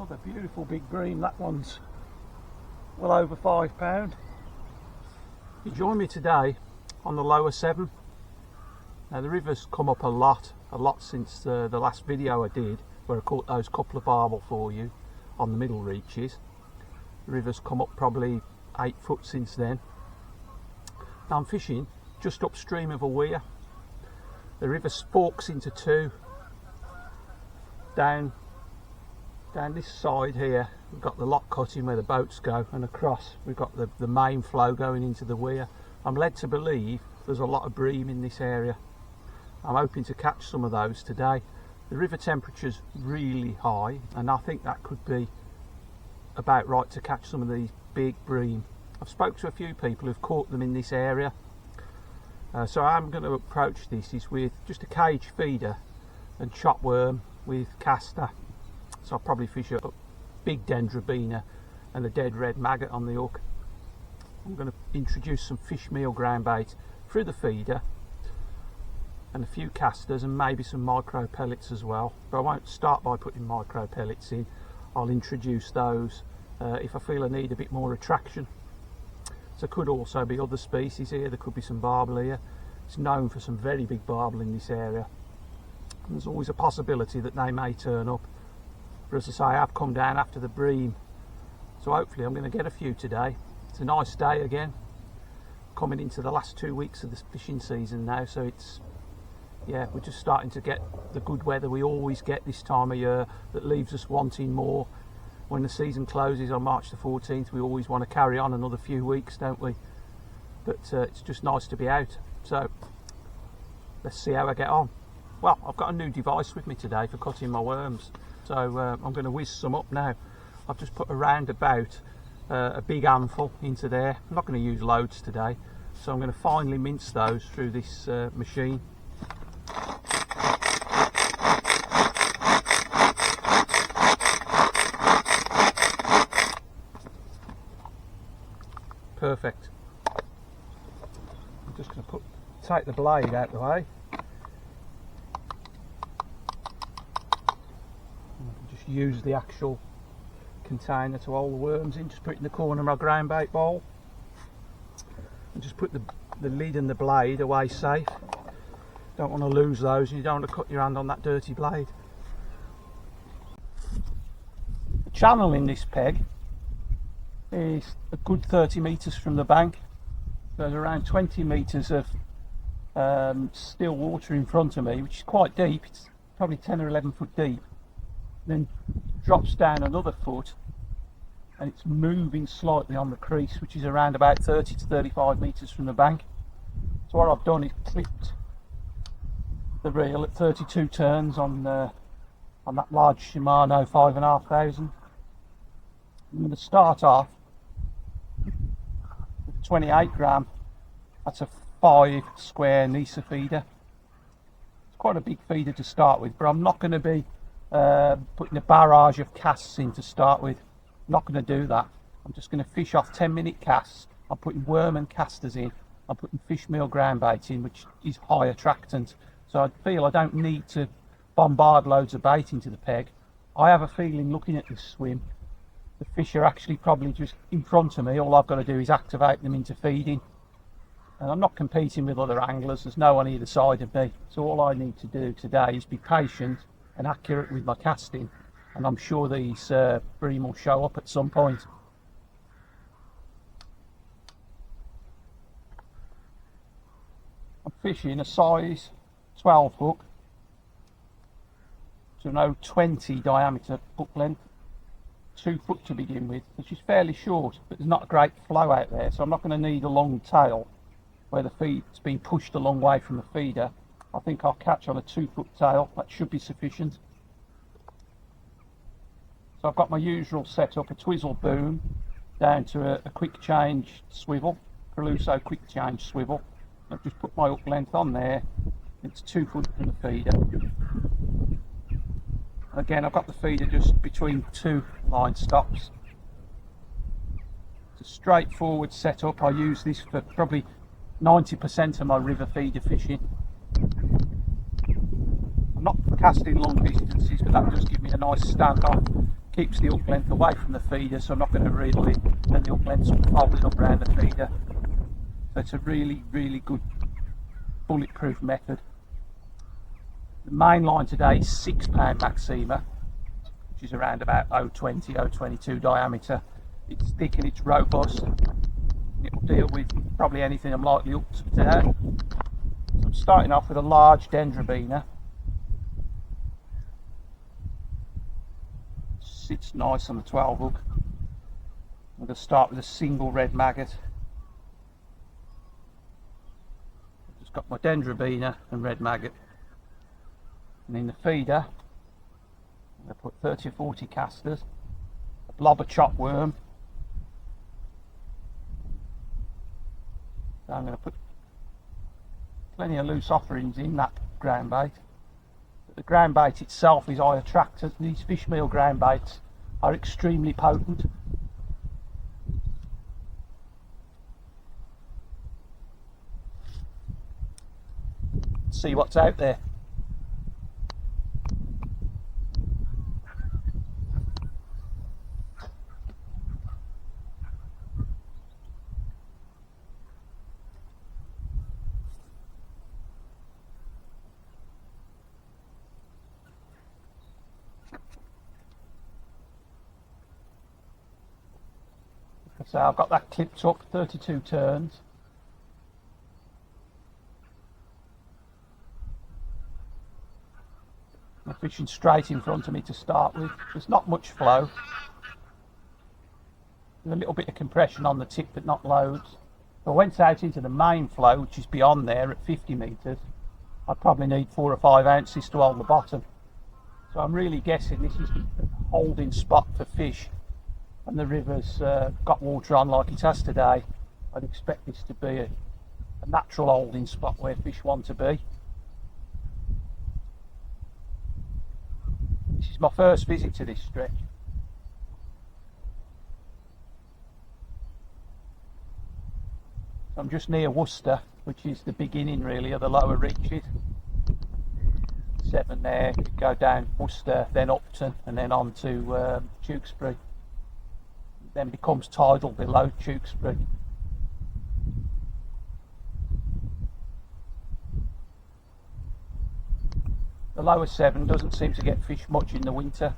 Another beautiful big bream. That one's well over £5. You join me today on the lower Severn. Now the river's come up a lot since the last video I did, where I caught those couple of barbel for you on the middle reaches. The river's come up probably 8 foot since then. Now I'm fishing just upstream of a weir. The river forks into two. Down this side here we've got the lock cutting where the boats go, and across we've got the main flow going into the weir. I'm led to believe there's a lot of bream in this area. I'm hoping to catch some of those today. The river temperature's really high, and I think that could be about right to catch some of these big bream. I've spoke to a few people who've caught them in this area, so I'm going to approach this is with just a cage feeder and chop worm with caster. So I'll probably fish a big dendrobina and a dead red maggot on the hook. I'm going to introduce some fish meal ground bait through the feeder and a few casters and maybe some micro pellets as well, but I won't start by putting micro pellets in. I'll introduce those if I feel I need a bit more attraction. So could also be other species here. There could be some barbel here. It's known for some very big barbel in this area, and there's always a possibility that they may turn up. But as I say, I've come down after the bream, so hopefully I'm going to get a few today. It's a nice day again, coming into the last 2 weeks of the fishing season now, so it's, yeah, we're just starting to get the good weather we always get this time of year that leaves us wanting more. When the season closes on March the 14th, we always want to carry on another few weeks, don't we? But it's just nice to be out. So let's see how I get on. Well, I've got a new device with me today for cutting my worms, so I'm going to whiz some up now. I've just put around about a big handful into there. I'm not going to use loads today, so I'm going to finely mince those through this machine. Perfect. I'm just going to take the blade out of the way. Just use the actual container to hold the worms in. Just put it in the corner of my ground bait bowl, and just put the lid and the blade away safe. Don't want to lose those, and you don't want to cut your hand on that dirty blade. The channel in this peg is a good 30 metres from the bank. There's around 20 metres of still water in front of me, which is quite deep. It's probably 10 or 11 foot deep. Then drops down another foot, and it's moving slightly on the crease, which is around about 30 to 35 metres from the bank. So what I've done is clipped the reel at 32 turns on that large Shimano 5,500. I'm going to start off with 28 gram. That's a 5 square Nisa feeder. It's quite a big feeder to start with, but I'm not going to be putting a barrage of casts in to start with. I'm not going to do that. I'm just going to fish off 10-minute casts. I'm putting worm and casters in. I'm putting fish meal ground bait in, which is high attractant. So I feel I don't need to bombard loads of bait into the peg. I have a feeling, looking at this swim, the fish are actually probably just in front of me. All I've got to do is activate them into feeding. And I'm not competing with other anglers. There's no one either side of me. So all I need to do today is be patient and accurate with my casting. And I'm sure these bream will show up at some point. I'm fishing a size 12 hook to no 20 diameter hook length, 2 foot to begin with, which is fairly short, but there's not a great flow out there, so I'm not going to need a long tail where the feed's been pushed a long way from the feeder. I think I'll catch on a 2 foot tail. That should be sufficient. So I've got my usual setup, a twizzle boom down to a quick change swivel, Caruso quick change swivel. I've just put my hook length on there. It's 2 foot from the feeder. Again, I've got the feeder just between 2 line stops. It's a straightforward setup. I use this for probably 90% of my river feeder fishing. I'm not casting long distances, but that does give me a nice standoff. keeps the hook length away from the feeder, so I'm not going to reel it, and the hook length's folded up around the feeder. So it's a really, really good bulletproof method. The main line today is 6 pound Maxima, which is around about 0.20, 0.22 diameter. It's thick and it's robust. It will deal with probably anything I'm likely up to today. So I'm starting off with a large dendrobina. Sits nice on the 12 hook. I'm going to start with a single red maggot. I've just got my dendrobina and red maggot. And in the feeder, I'm going to put 30 or 40 casters, a blob of chopworm. So I'm going to put plenty of loose offerings in that ground bait. But the ground bait itself is eye attractant. These fish meal ground baits are extremely potent. See what's out there. So I've got that clipped up, 32 turns. I'm fishing straight in front of me to start with. There's not much flow. There's a little bit of compression on the tip, but not loads. If I went out into the main flow, which is beyond there at 50 metres, I'd probably need 4 or 5 ounces to hold the bottom. So I'm really guessing this is the holding spot for fish. And the river's got water on like it has today. I'd expect this to be a natural holding spot where fish want to be. This is my first visit to this stretch. I'm just near Worcester, which is the beginning really of the lower reaches. Severn there, you go down Worcester, then Upton, and then on to Tewkesbury. Then becomes tidal below Tewkesbury. The lower Severn doesn't seem to get fish much in the winter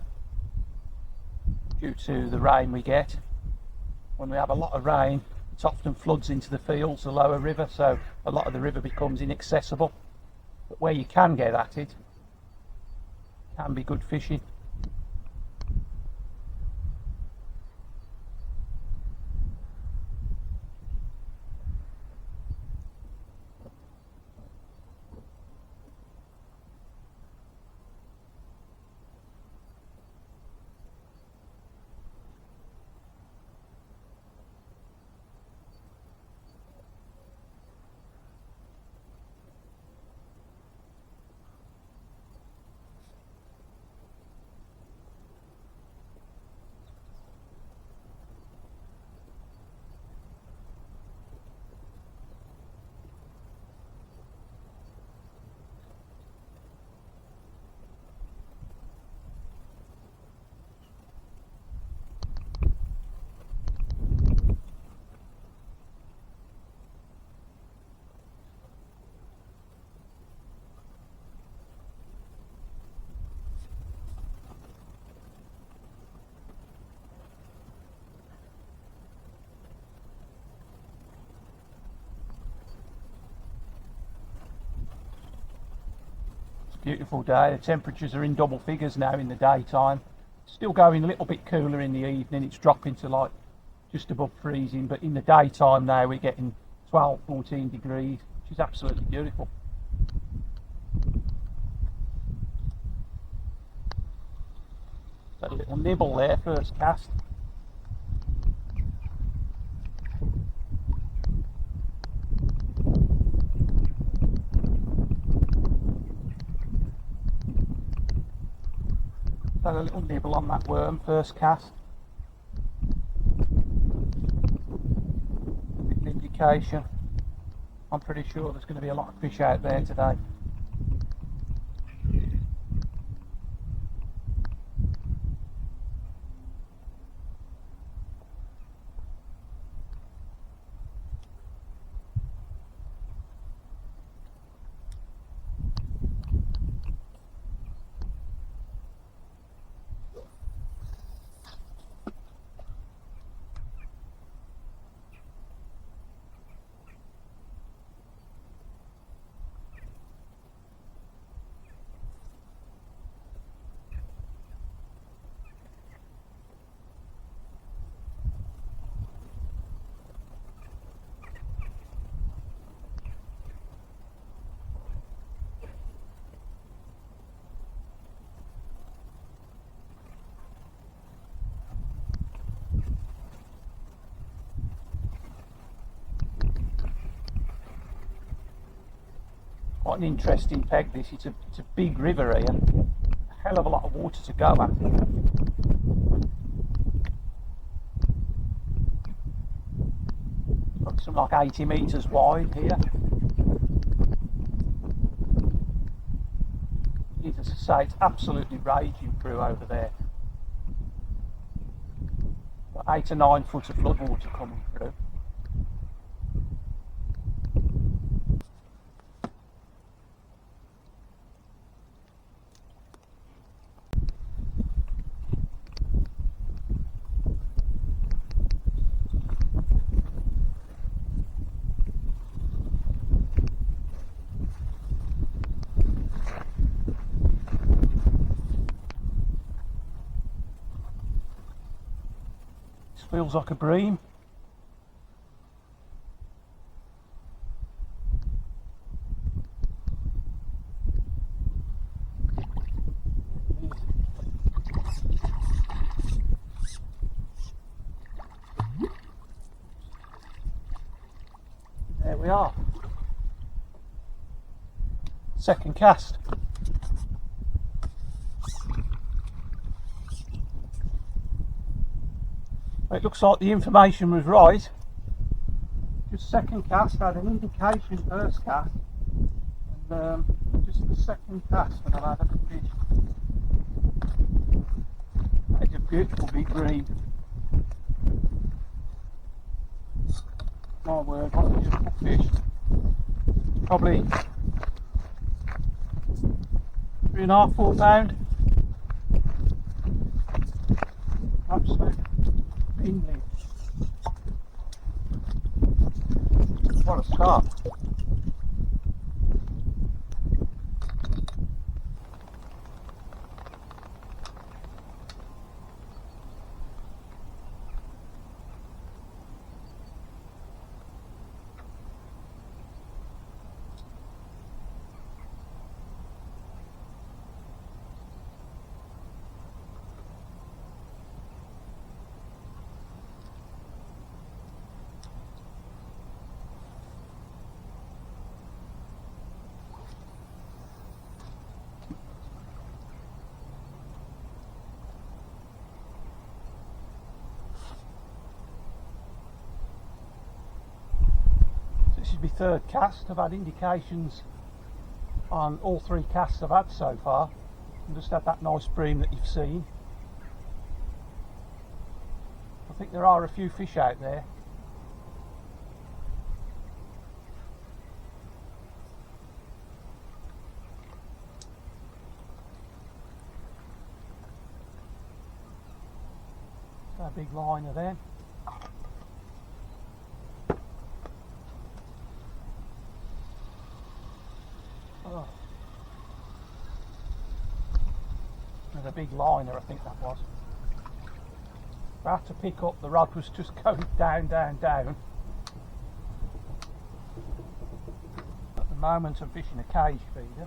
due to the rain we get. When we have a lot of rain, it often floods into the fields, the lower river, so a lot of the river becomes inaccessible. But where you can get at it, can be good fishing. Beautiful day. The temperatures are in double figures now in the daytime. Still going a little bit cooler in the evening. It's dropping to like just above freezing, but in the daytime now we're getting 12, 14 degrees, which is absolutely beautiful. Got a little nibble there, first cast. Got a little nibble on that worm, first cast. A little indication. I'm pretty sure there's going to be a lot of fish out there today. Quite an interesting peg this. It's a big river here. A hell of a lot of water to go at. Got some like 80 metres wide here. As I say, it's absolutely raging through over there. Got 8 or 9 foot of floodwater coming through. Feels like a bream. There we are. Second cast. It looks like the information was right. Just second cast, I had an indication first cast, and just the second cast when I've had a fish. It's a beautiful big bream. My word, what a beautiful fish. Probably 3.5, 4 pound. Absolutely. What a start. This is my third cast. I've had indications on all 3 casts I've had so far. I've just had that nice bream that you've seen. I think there are a few fish out there. A big liner then. Oh. There's a big liner, I think that was. I had to pick up, the rod was just going down, down, down. At the moment I'm fishing a cage feeder.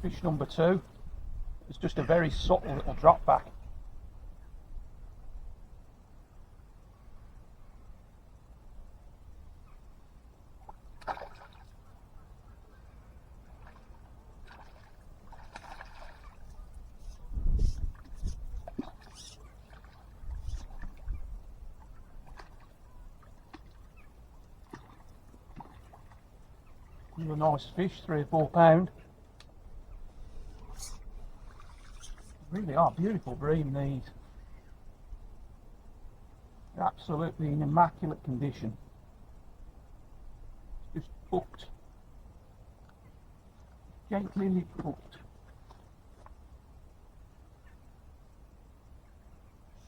Fish number 2. It's just a very subtle little drop back. These are nice fish, 3 or 4 pound. Really are beautiful bream, these. They're absolutely in immaculate condition. Just hooked. Gently lip hooked.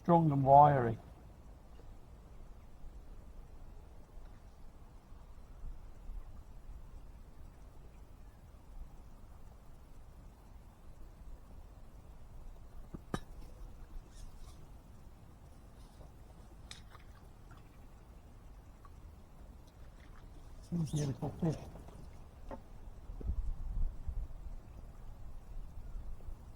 Strong and wiry. Beautiful fish.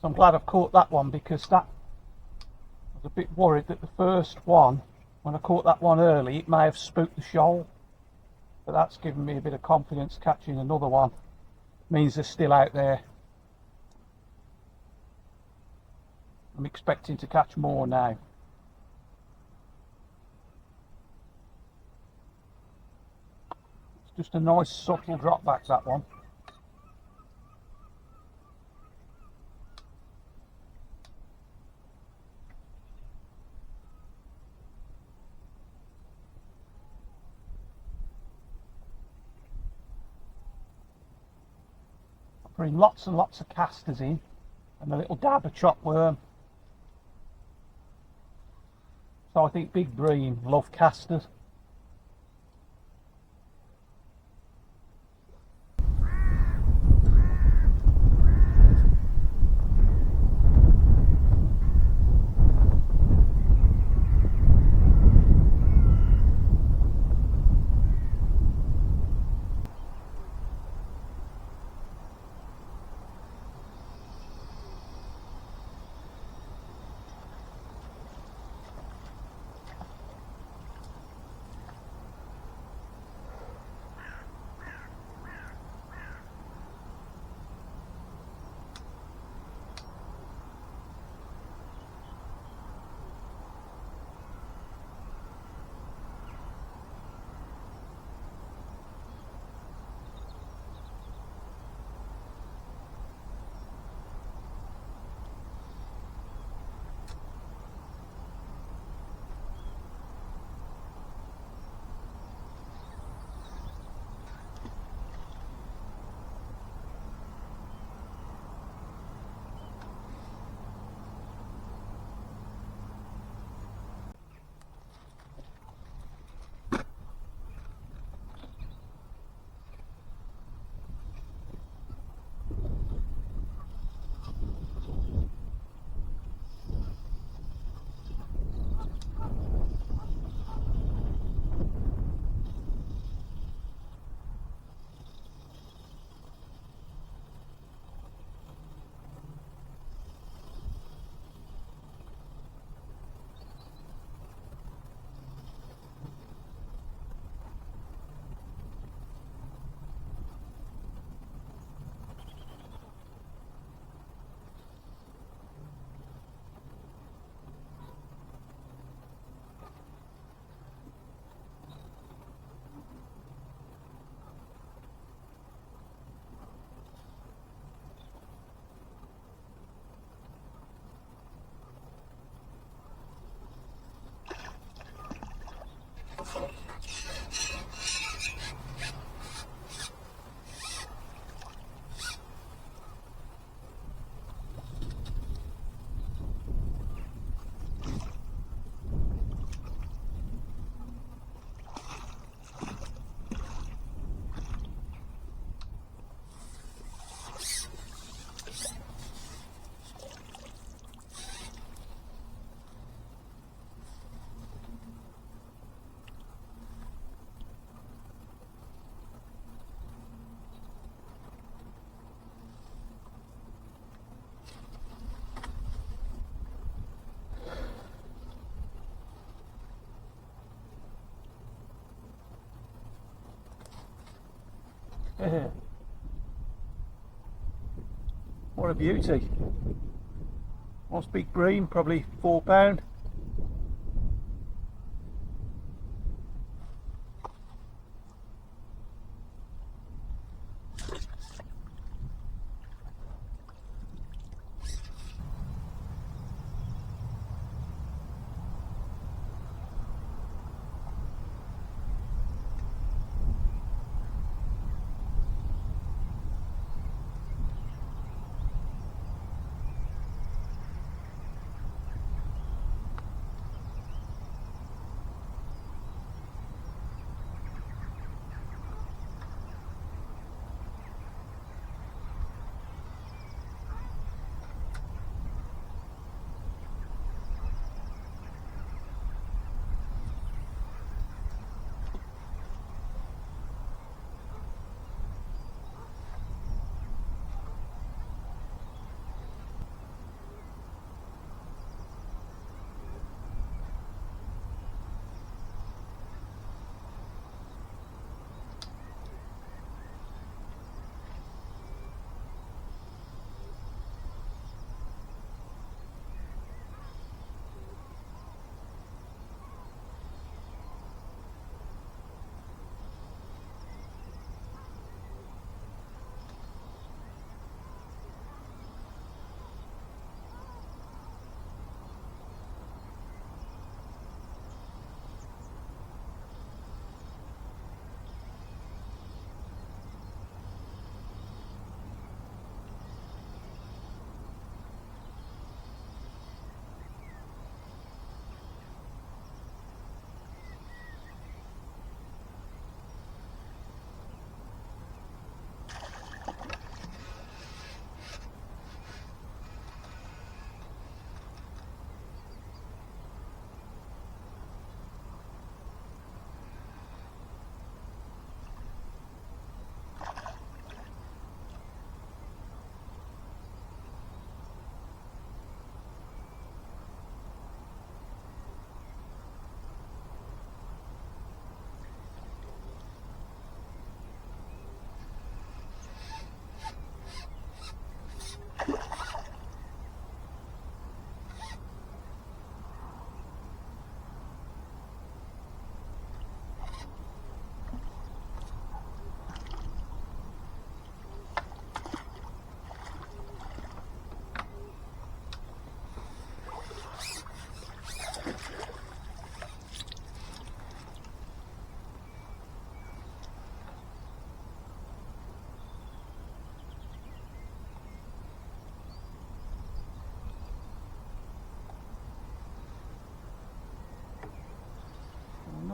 So I'm glad I've caught that one, because that I was a bit worried that the first one, when I caught that one early, it may have spooked the shoal, but that's given me a bit of confidence. Catching another one means they're still out there. I'm expecting to catch more now. Just a nice subtle drop back, that one. I bring lots and lots of casters in and a little dab of chopped worm. So I think big bream love casters. What a beauty. Nice big bream, probably 4 pound.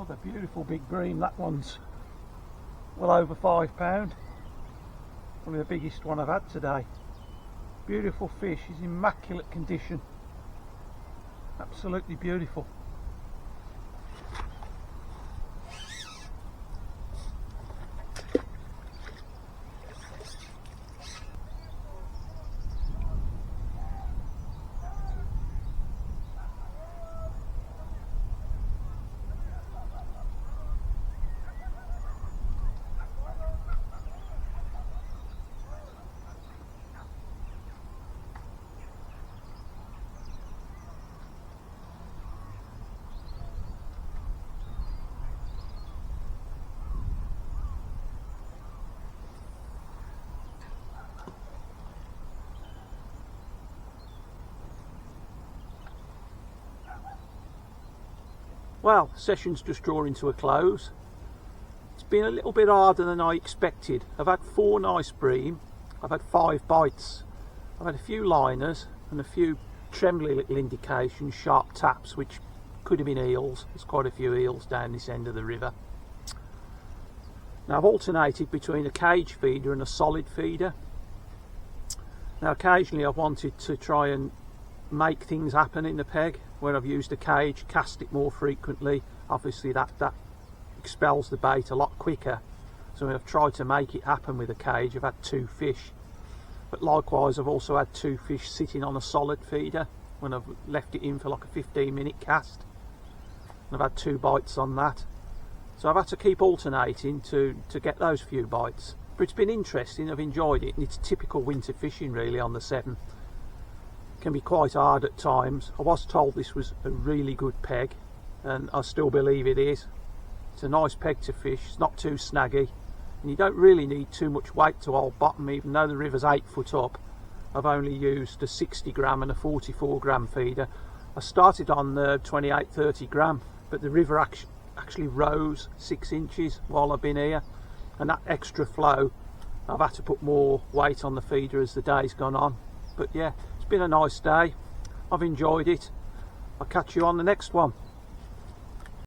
Another beautiful big bream. That one's well over £5. Probably the biggest one I've had today. Beautiful fish, he's in immaculate condition. Absolutely beautiful. Well, session's just drawing to a close. It's been a little bit harder than I expected. I've had 4 nice bream, I've had 5 bites, I've had a few liners and a few trembly little indications, sharp taps, which could have been eels. There's quite a few eels down this end of the river. Now I've alternated between a cage feeder and a solid feeder. Now occasionally I've wanted to try and make things happen in the peg. Where I've used a cage, cast it more frequently, obviously that expels the bait a lot quicker. So when I've tried to make it happen with a cage, I've had 2 fish. But likewise I've also had 2 fish sitting on a solid feeder when I've left it in for like a 15-minute cast. And I've had 2 bites on that. So I've had to keep alternating to get those few bites. But it's been interesting, I've enjoyed it, and it's typical winter fishing really on the Severn. Can be quite hard at times. I was told this was a really good peg, and I still believe it is. It's a nice peg to fish, it's not too snaggy, and you don't really need too much weight to hold bottom. Even though the river's 8 foot up, I've only used a 60 gram and a 44 gram feeder. I started on 28-30 gram, but the river actually rose 6 inches while I've been here, and that extra flow, I've had to put more weight on the feeder as the day's gone on. But yeah, it's been a nice day, I've enjoyed it. I'll catch you on the next one.